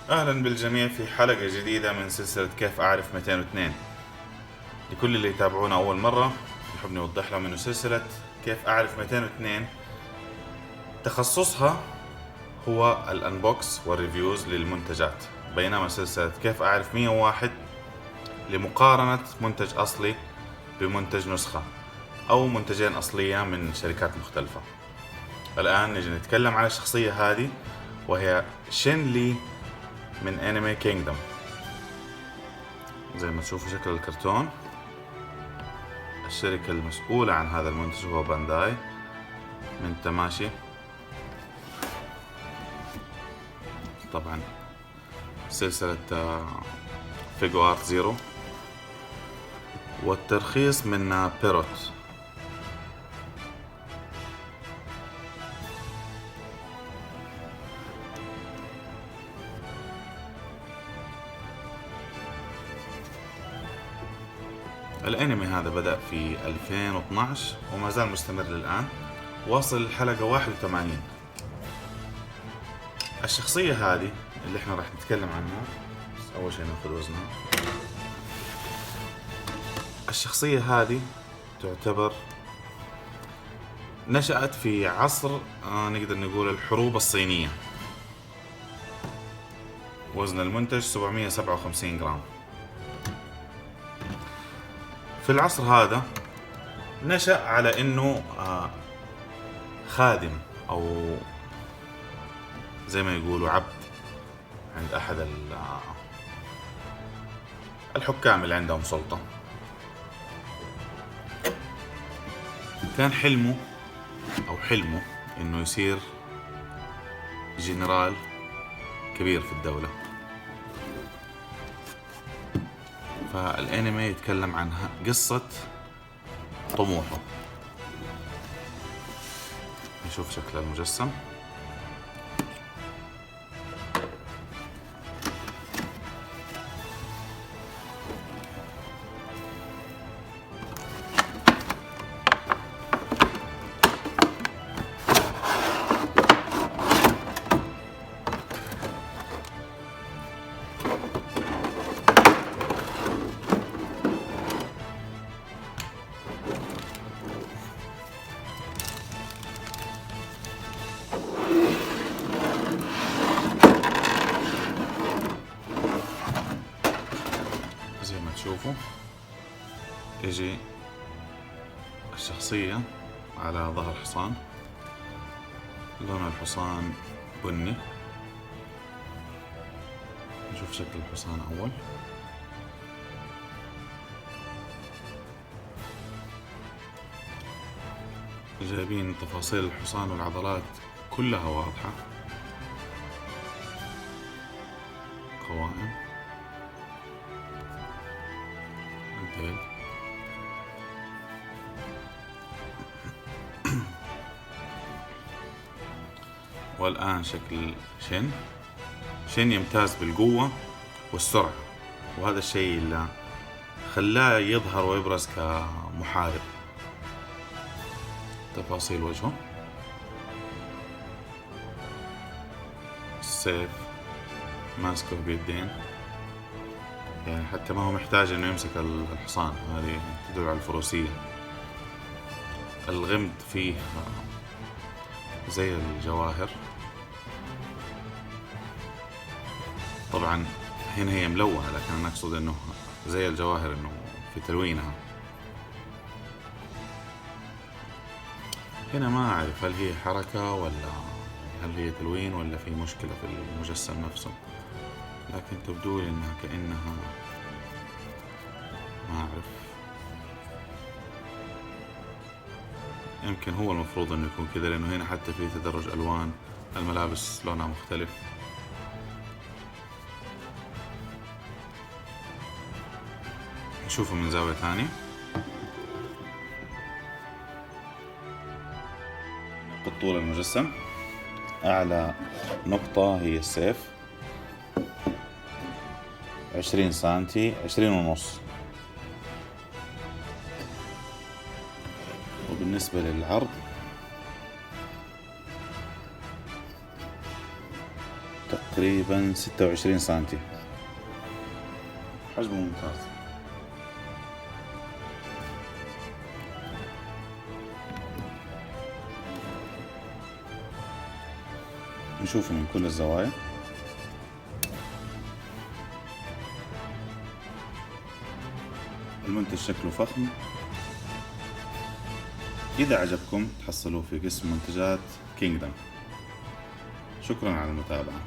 أهلا بالجميع في حلقة جديدة من سلسلة كيف أعرف 202. لكل اللي يتابعونا أول مرة نحب نوضح لهم إنه سلسلة كيف أعرف 202 تخصصها هو الأنبوكس والريفيوز للمنتجات، بينما سلسلة كيف أعرف 101 لمقارنة منتج أصلي بمنتج نسخة أو منتجين أصلية من شركات مختلفة. الآن نجي نتكلم عن الشخصية هذه، وهي شين لي من انمي كينجدم. زي ما تشوفوا شكل الكرتون، الشركة المسؤولة عن هذا المنتج هو بانداي من تاماشي. طبعا سلسلة فيجو ارت زيرو، والترخيص من بيروت. الانمي هذا بدأ في 2012 وما زال مستمر للآن، واصل الحلقة 81. الشخصية هذه اللي احنا راح نتكلم عنها، بس أول شيء ناخذ وزنها. الشخصية هذه تعتبر نشأت في عصر نقدر نقول الحروب الصينية. وزن المنتج 757 جرام. في العصر هذا نشأ على انه خادم او زي ما يقولوا عبد عند احد الحكام اللي عندهم سلطة. كان حلمه انه يصير جنرال كبير في الدولة. فالانمي يتكلم عن قصة طموحه. نشوف شكل المجسم. زي ما تشوفوا يجي الشخصية على ظهر حصان، لون الحصان بني. نشوف شكل الحصان أول. جايبين تفاصيل الحصان والعضلات كلها واضحة. قوائم الديل. والآن شكل شين يمتاز بالقوة والسرعة، وهذا الشيء اللي خلاه يظهر ويبرز كمحارب. تفاصيل وجهه، السيف ماسكه بيدين، يعني حتى ما هو محتاج انه يمسك الحصان، هذه تدل على الفروسية. الغمد فيه زي الجواهر. طبعا هنا هي ملونة، لكن انا اقصد انه زي الجواهر انه في تلوينها. هنا ما اعرف هل هي حركة ولا هل هي تلوين ولا في مشكلة في المجسم نفسه، لكن تبدو لي انها كأنها ما اعرف. يمكن هو المفروض انه يكون كذا، لانه هنا حتى في تدرج الوان، الملابس لونها مختلف. نشوفه من زاوية ثانية. نقطة طول المجسم، أعلى نقطة هي السيف 20 سنتي، 20.5. وبالنسبة للعرض تقريبا 26 سنتي، حجمه ممتاز. نشوفه من كل الزوايا. المنتج شكله فخم. إذا عجبكم تحصلوه في قسم منتجات كينغدم. شكرا على المتابعة.